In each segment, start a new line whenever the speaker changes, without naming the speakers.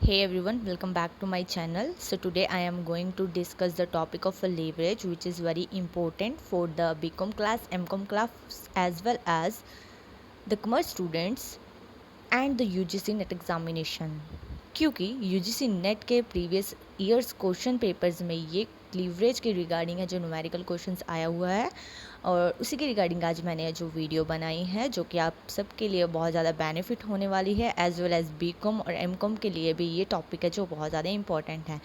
Hey everyone, welcome back to my channel. So today I am going to discuss the topic of a leverage, which is very important for the BCom class, MCom class, as well as the commerce students and the UGC net examination, क्योंकि UGC net के previous years question papers में ये leverage के regarding है जो numerical questions आया हुआ है और उसी के रिगार्डिंग आज मैंने जो वीडियो बनाई है जो कि आप सबके लिए बहुत ज़्यादा बेनिफिट होने वाली है, एज वेल एज बीकॉम और एमकॉम के लिए भी ये टॉपिक है जो बहुत ज़्यादा इंपॉर्टेंट है।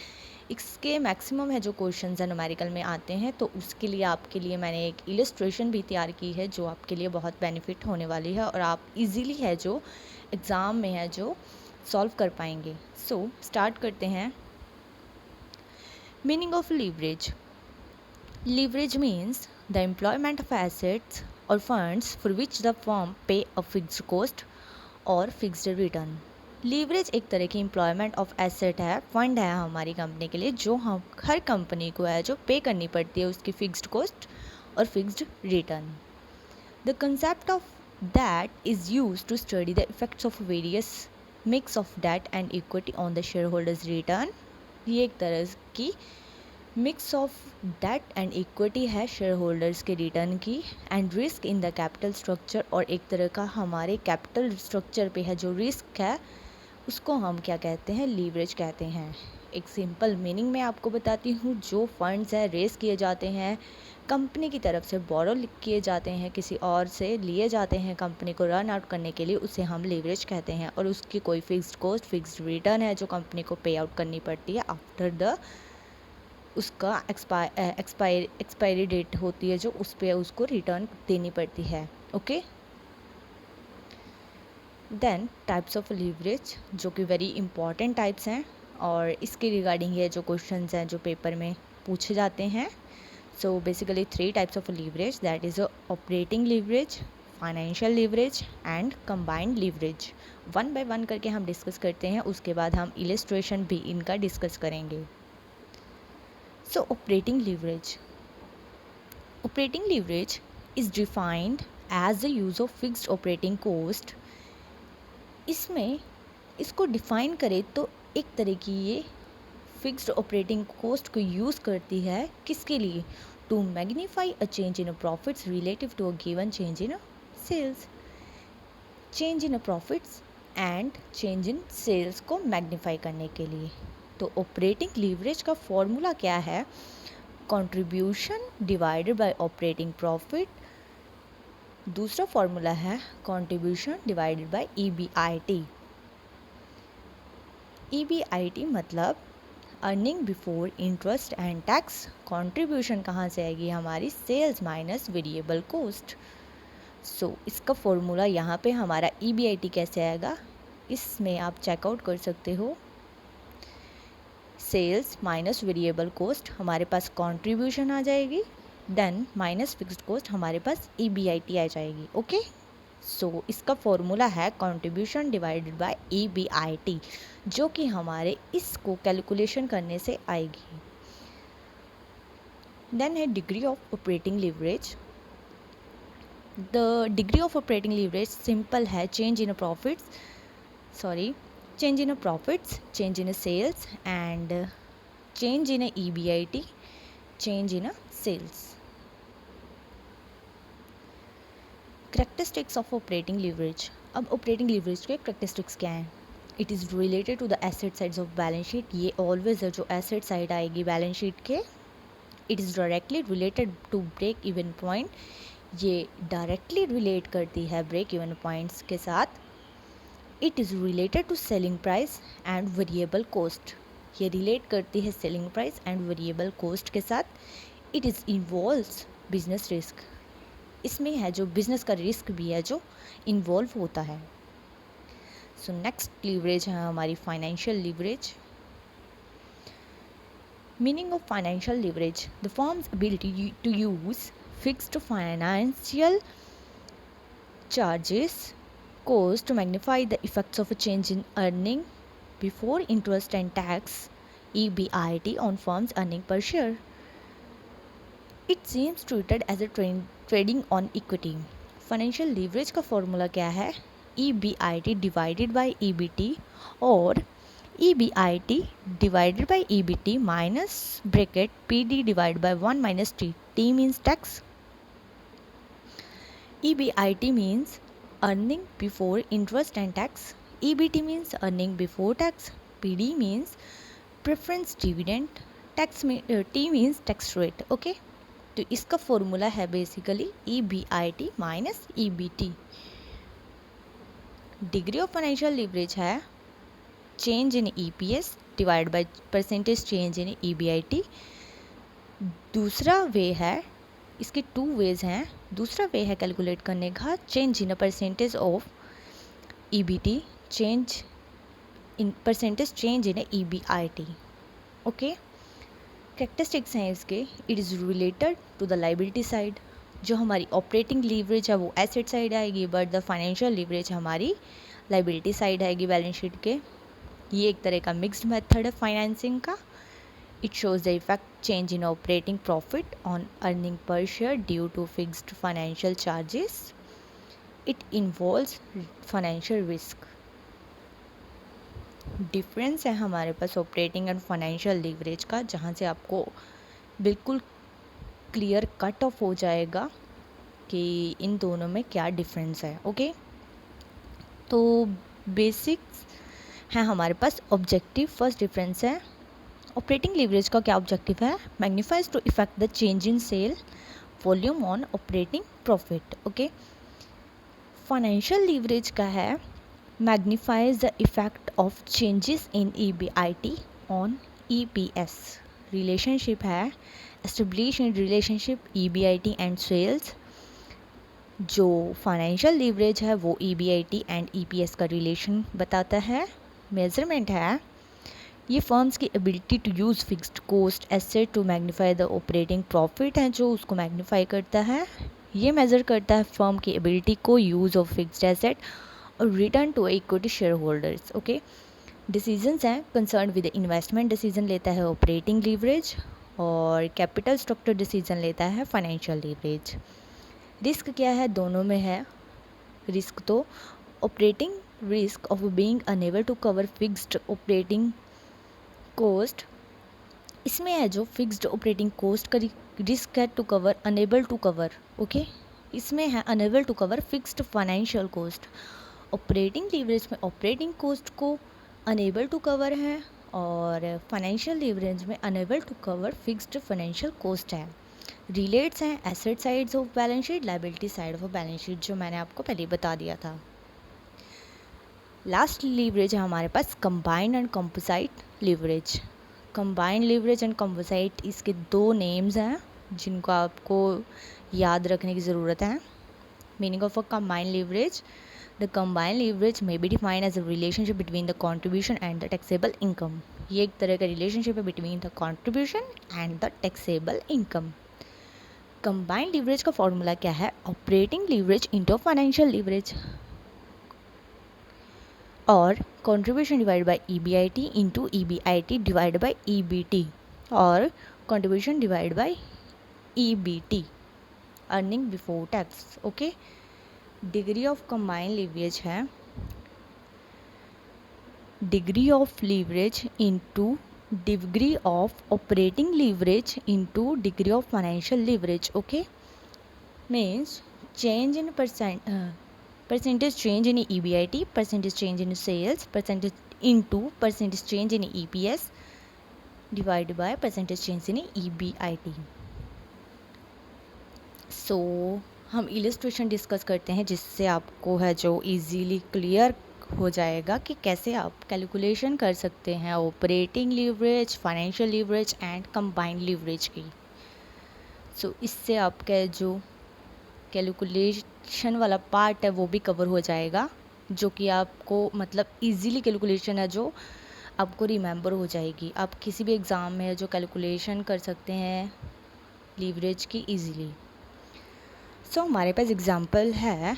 इसके मैक्सिमम है जो क्वेश्चंस है न्यूमेरिकल में आते हैं, तो उसके लिए आपके लिए मैंने एक इलस्ट्रेशन भी तैयार की है जो आपके लिए बहुत बेनिफिट होने वाली है और आप इजीली है जो एग्ज़ाम में है जो सॉल्व कर पाएंगे। सो स्टार्ट करते हैं। Meaning of leverage. Leverage means the employment of assets और funds for which the firm pay a fixed cost और फिक्स्ड रिटर्न। लीवरेज एक तरह की एम्प्लॉयमेंट ऑफ एसेट है, फंड है हमारी कंपनी के लिए जो हम हर कंपनी को है जो पे करनी पड़ती है उसकी फिक्स्ड कॉस्ट और fixed return. The concept of that is used to study the effects of various mix of debt and equity on the shareholders return। ये एक तरह की mix of debt and equity है शेयर होल्डर्स के return की, and risk in the capital structure, और एक तरह का हमारे कैपिटल स्ट्रक्चर पे है जो रिस्क है उसको हम क्या कहते हैं, लीवरेज कहते हैं। एक सिंपल मीनिंग मैं आपको बताती हूँ, जो फंड्स है रेस किए जाते हैं कंपनी की तरफ से, बोरो किए जाते हैं, किसी और से लिए जाते हैं कंपनी को रन आउट करने के लिए, उसे हम लीवरेज कहते हैं। और उसकी कोई फिक्स्ड कॉस्ट फिक्स्ड रिटर्न है जो कंपनी को पे आउट करनी पड़ती है आफ्टर द उसका एक्सपायरी डेट होती है जो उस पर उसको रिटर्न देनी पड़ती है। Okay, then types of leverage जो कि वेरी इंपॉर्टेंट टाइप्स हैं और इसके रिगार्डिंग ये जो क्वेश्चंस हैं जो पेपर में पूछे जाते हैं। So basically 3 types of leverage, that is operating leverage, financial leverage and combined leverage. One by one करके हम डिस्कस करते हैं, उसके बाद हम इलस्ट्रेशन भी इनका डिस्कस करेंगे। So operating leverage. Operating leverage is defined as the use of fixed operating cost. इसमें इसको डिफ़ाइन करें तो एक तरह की ये फिक्स्ड ऑपरेटिंग कॉस्ट को यूज़ करती है किसके लिए, to magnify a change in a profits relative to a given change in a sales. Change in a profits and change in sales को मैग्नीफाई करने के लिए। तो ऑपरेटिंग लीवरेज का फॉर्मूला क्या है, contribution divided by operating profit. दूसरा formula है contribution divided by EBIT। EBIT मतलब earning before interest and tax. Contribution कहाँ से आएगी, हमारी सेल्स माइनस वेरिएबल कॉस्ट। सो इसका फॉर्मूला यहाँ पे हमारा EBIT कैसे आएगा, इसमें आप चेकआउट कर सकते हो। सेल्स माइनस वेरिएबल कॉस्ट, हमारे पास कंट्रीब्यूशन आ जाएगी, देन माइनस फिक्स्ड कॉस्ट, हमारे पास EBIT आ जाएगी। ओके, सो इसका फॉर्मूला है कंट्रीब्यूशन डिवाइडेड बाय EBIT, जो कि हमारे इसको कैलकुलेशन करने से आएगी। देन है degree of operating leverage. The degree of operating leverage simple है, change in profits, change in a profits, change in a sales, and change in a EBIT, change in a sales. Characteristics of operating leverage। अब operating leverage के characteristics क्या हैं, it is related to the asset sides of balance sheet। ये always है जो asset side आएगी balance sheet के। it is directly related to break even point, ये directly relate करती है break even points के साथ। It is related to selling price and variable cost, ये रिलेट करती है selling price and variable cost के साथ। It is involves business risk, इसमें है जो बिजनेस का रिस्क भी है जो इन्वॉल्व होता है। सो नेक्स्ट लीवरेज है हमारी financial leverage. Meaning of financial leverage, the firm's ability to use fixed financial charges cost to magnify the effects of a change in earning before interest and tax EBIT on firms earning per share. It seems treated as a trading on equity। Financial leverage का formula क्या है, EBIT divided by EBT, और EBIT divided by EBT minus bracket PD divided by 1 minus T. T means tax. EBIT means earning before interest and tax. EBT means earning before tax. PD means preference dividend. Tax में T means tax rate. Okay. तो इसका formula है basically EBIT minus EBT. Degree of financial leverage है change in EPS divide by percentage change in EBIT. दूसरा वे है, इसके two ways हैं. दूसरा वे है कैलकुलेट करने का change in percentage of EBT, change in percentage change in EBIT. Okay. Characteristics हैं इसके. It is related to the liability side. जो हमारी ऑपरेटिंग लीवरेज है वो एसेट साइड आएगी, बट द फाइनेंशियल लीवरेज हमारी लाइबिलिटी साइड आएगी बैलेंस शीट के. ये एक तरह का मिक्स्ड मेथड है फाइनेंसिंग का. It shows the effect change in operating profit on earning per share due to fixed financial charges. It involves financial risk. Difference है हमारे पास ऑपरेटिंग एंड फाइनेंशियल लीवरेज का, जहाँ से आपको बिल्कुल क्लियर कट ऑफ हो जाएगा कि इन दोनों में क्या डिफरेंस है. ओके. तो बेसिक्स हैं हमारे पास. ऑब्जेक्टिव फर्स्ट डिफरेंस है ऑपरेटिंग लीवरेज का. क्या ऑब्जेक्टिव है? Magnifies to effect the change in sale volume on operating profit. Okay. Financial leverage का है magnifies the effect of changes in EBIT on EPS. Relationship है establish in relationship EBIT and sales. जो financial leverage है वो EBIT and EPS का relation बताता है. Measurement है ये फर्म्स की ability to use fixed cost asset to magnify the operating profit है जो उसको मैग्नीफाई करता है. ये मेज़र करता है फर्म की एबिलिटी को यूज़ ऑफ फिक्स्ड एसेट और return to equity shareholders. Okay. Decisions हैं कंसर्न विद इन्वेस्टमेंट डिसीजन लेता है ऑपरेटिंग लीवरेज, और कैपिटल स्ट्रक्चर डिसीजन लेता है फाइनेंशियल लीवरेज. रिस्क क्या है? दोनों में है रिस्क. तो operating risk of being unable to cover fixed operating cost, इसमें है जो फिक्स्ड ऑपरेटिंग कोस्ट का रिस्क है to cover unable to cover. Okay. इसमें है unable to cover fixed financial cost. Operating leverage में ऑपरेटिंग कोस्ट को अनेबल टू कवर है, और फाइनेंशियल लीवरेज में unable to cover fixed financial cost है. रिलेट्स हैं asset sides of balance sheet, liability side of balance sheet, जो मैंने आपको पहले बता दिया था. लास्ट लीवरेज है हमारे पास combined and composite leverage. Combined leverage and composite इसके दो नेम्स हैं जिनको आपको याद रखने की ज़रूरत है. Meaning of a combined leverage: the combined leverage may be defined as a relationship between the contribution and the taxable income. ये एक तरह का रिलेशनशिप है between the contribution and the taxable income. combined leverage का formula क्या है? operating leverage into financial leverage, और contribution divided by EBIT into EBIT divided by EBT, और contribution divided by EBT, earning before tax. okay. Degree of combined leverage है degree of leverage into degree of operating leverage into degree of financial leverage. Okay. Means change in percentage change in EBIT, percentage change in sales, percentage into percentage change in EPS divide by percentage change in EBIT. So हम illustration discuss करते हैं जिससे आपको है जो easily clear हो जाएगा कि कैसे आप कैलकुलेशन कर सकते हैं operating leverage, financial leverage and combined leverage की. सो इससे आपका जो कैलकुलेशन वाला पार्ट है वो भी कवर हो जाएगा, जो कि आपको मतलब इजीली कैलकुलेशन है जो आपको रिमेंबर हो जाएगी. आप किसी भी एग्ज़ाम में जो कैलकुलेशन कर सकते हैं लीवरेज की इजीली. सो हमारे पास एग्जाम्पल है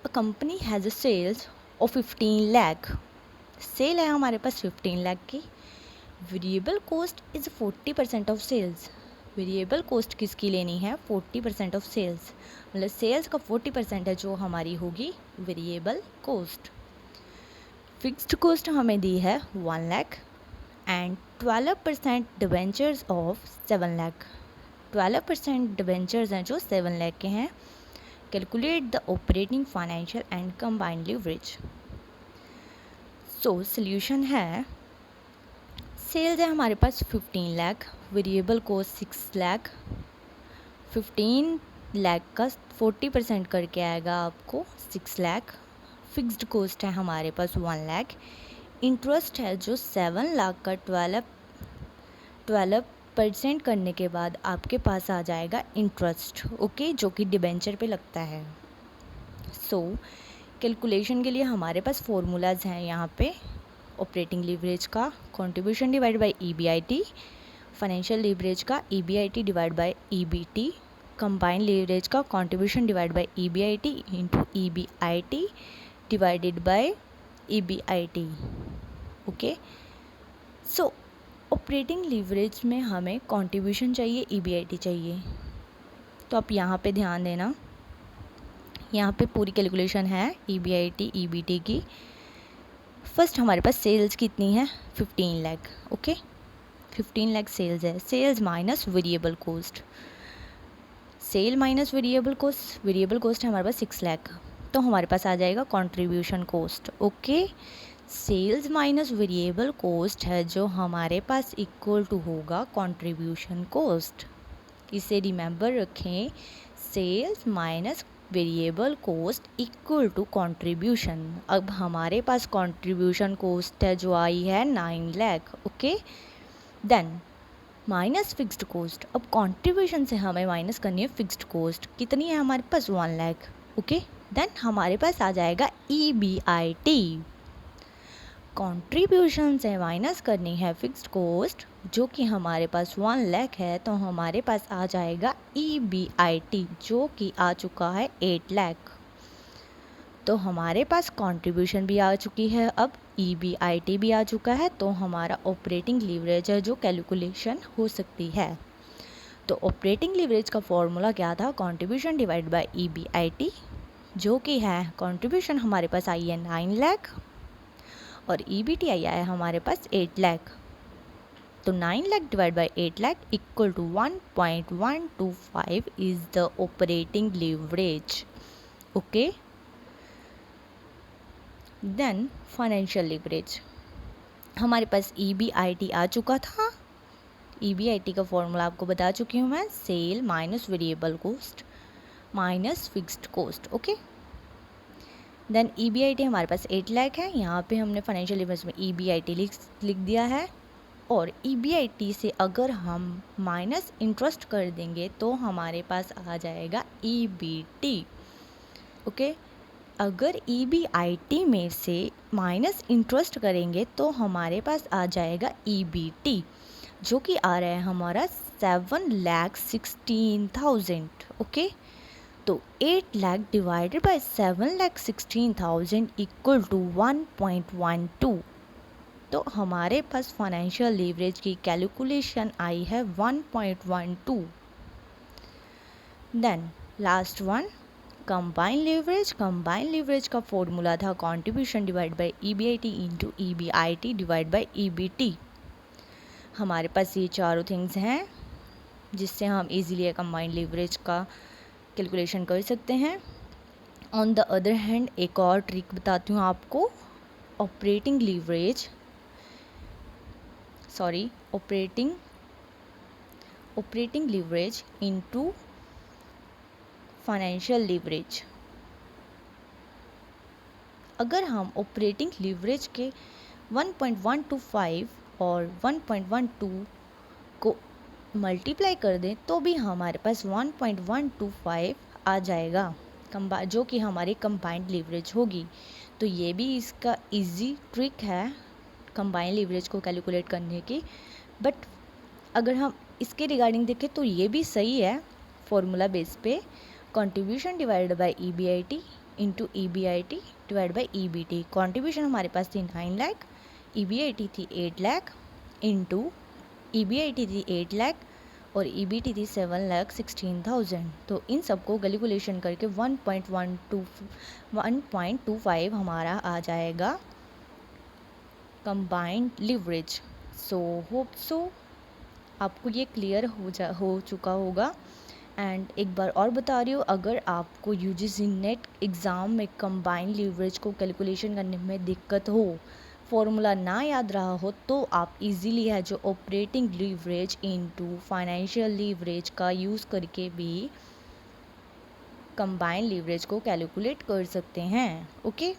a company has a sales of 15 lakh. Sale है हमारे पास 15 लाख की. Variable cost is 40% of sales. Variable cost किसकी लेनी है? 40% ऑफ सेल्स. मतलब सेल्स का 40% है जो हमारी होगी वेरिएबल कोस्ट. फिक्स्ड कॉस्ट हमें दी है 1 lakh and 12% debentures of 7 lakh. 12% debentures हैं जो 7 लाख के हैं। Calculate the operating financial and combined leverage. So solution है, सेल्स है हमारे पास 15 लाख, वेरिएबल कॉस्ट 6 लाख, 15 लाख का 40% करके आएगा आपको 6 लाख। फिक्स्ड कॉस्ट है हमारे पास 1 लाख। इंटरेस्ट है जो 7 लाख का 12% करने के बाद आपके पास आ जाएगा इंटरेस्ट, ओके, जो कि डिबेंचर पे लगता है। सो कैलकुलेशन के लिए हमारे पास फॉर्मूलाज हैं यहाँ पे। ऑपरेटिंग लीवरेज का contribution divide by EBIT, financial leverage का EBIT divide by EBT, combined leverage का contribution divide by EBIT into EBIT divided by EBIT, okay. So operating leverage में हमें कंट्रीब्यूशन चाहिए, ईबीआईटी चाहिए, तो आप यहाँ पे ध्यान देना। यहाँ पे पूरी कैलकुलेशन है ईबीआईटी ईबीटी की। फर्स्ट हमारे पास सेल्स कितनी है, 15 लाख, ओके। 15 लाख सेल्स है। Sales minus variable cost, sale minus variable cost है हमारे पास 6 लाख, तो हमारे पास आ जाएगा contribution cost, okay. Sales minus variable cost है जो हमारे पास इक्वल टू होगा कंट्रीब्यूशन कॉस्ट। इसे रिमेंबर रखें, sales minus variable cost equal to contribution. अब हमारे पास कंट्रीब्यूशन कॉस्ट है जो आई है 9 lakh, okay. Then minus fixed cost. अब कंट्रीब्यूशन से हमें माइनस करनी है फिक्स्ड कॉस्ट, कितनी है हमारे पास 1 लाख, ओके। देन हमारे पास आ जाएगा ईबीआईटी। कंट्रीब्यूशन से माइनस करनी है फिक्स्ड कॉस्ट जो कि हमारे पास 1 लाख है, तो हमारे पास आ जाएगा ईबीआईटी जो कि आ चुका है 8 लाख। तो हमारे पास कंट्रीब्यूशन भी आ चुकी है, अब ईबीआईटी भी आ चुका है, तो हमारा ऑपरेटिंग लीवरेज है जो कैलकुलेशन हो सकती है। तो ऑपरेटिंग लीवरेज का फॉर्मूला क्या था, कंट्रीब्यूशन डिवाइड बाय ईबीआईटी, जो कि है कंट्रीब्यूशन हमारे पास आई है 9 लाख और ईबीटी आई है हमारे पास 8 लाख। तो 9 lakh divide by 8 lakh equal to 1.125 is the operating leverage, okay. Then financial leverage, हमारे पास ईबीआईटी आ चुका था। ईबीआईटी का फॉर्मूला आपको बता चुकी हूँ मैं, sale minus variable cost minus fixed cost, okay. Then EBIT हमारे पास 8 लाख है, यहाँ पे हमने फाइनेंशियल लीवरेज में ईबीआईटी लिख दिया है। और ईबीआईटी से अगर हम माइनस इंटरेस्ट कर देंगे तो हमारे पास आ जाएगा ईबीटी, ओके। अगर ईबीआईटी में से माइनस इंटरेस्ट करेंगे तो हमारे पास आ जाएगा ईबीटी जो कि आ रहा है हमारा 7,16,000, ओके। तो 8 lakh divided by 7,16,000 equal to 1.12। तो हमारे पास फाइनेंशियल लीवरेज की कैलकुलेशन आई है 1.12। Then last one combine leverage. Combine leverage का फॉर्मूला था contribution divide by EBIT into EBIT divide by EBT. हमारे पास ये चारों थिंग्स हैं जिससे हम इजीली कंबाइन लीवरेज का कैलकुलेशन कर सकते हैं। ऑन द अदर हैंड एक और ट्रिक बताती हूँ आपको, operating leverage into financial leverage. अगर हम ऑपरेटिंग लीवरेज के 1.125 और 1.12 को मल्टीप्लाई कर दें तो भी हमारे पास 1.125 आ जाएगा, जो कि हमारी कंबाइंड लीवरेज होगी। तो ये भी इसका इजी ट्रिक है कंबाइंड लीवरेज को कैलकुलेट करने की। बट अगर हम इसके रिगार्डिंग देखें तो ये भी सही है फॉर्मूला बेस पे, contribution divide by EBIT into EBIT divide by EBT. Contribution हमारे पास थी 9 लाख, ईबीआईटी थी 8 लाख इंटू ईबीआईटी थी 8 लाख और ईबीटी थी 7,16,000। तो इन सबको कैलकुलेशन करके 1.25 हमारा आ जाएगा combined leverage. So hope so आपको ये क्लियर हो चुका होगा। एंड एक बार और बता रही हूँ, अगर आपको यूजीसी नेट एग्ज़ाम में कंबाइंड लीवरेज को कैलकुलेशन करने में दिक्कत हो, फॉर्मूला ना याद रहा हो, तो आप इजीली है जो operating leverage into financial leverage का यूज़ करके भी कंबाइंड लीवरेज को कैलकुलेट कर सकते हैं। ओके,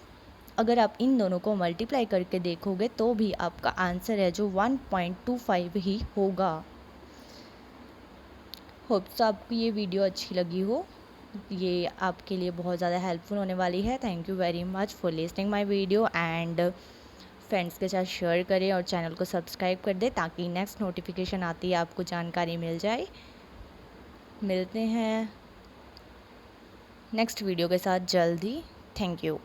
अगर आप इन दोनों को मल्टीप्लाई करके देखोगे तो भी आपका आंसर है जो 1.25 ही होगा। होप सो आपको ये वीडियो अच्छी लगी हो, ये आपके लिए बहुत ज़्यादा हेल्पफुल होने वाली है। Thank you very much for listening my video and friends के साथ शेयर करें और चैनल को सब्सक्राइब कर दें ताकि नेक्स्ट नोटिफिकेशन आती है आपको जानकारी मिल जाए। मिलते हैं नेक्स्ट वीडियो के साथ जल्दी। Thank you.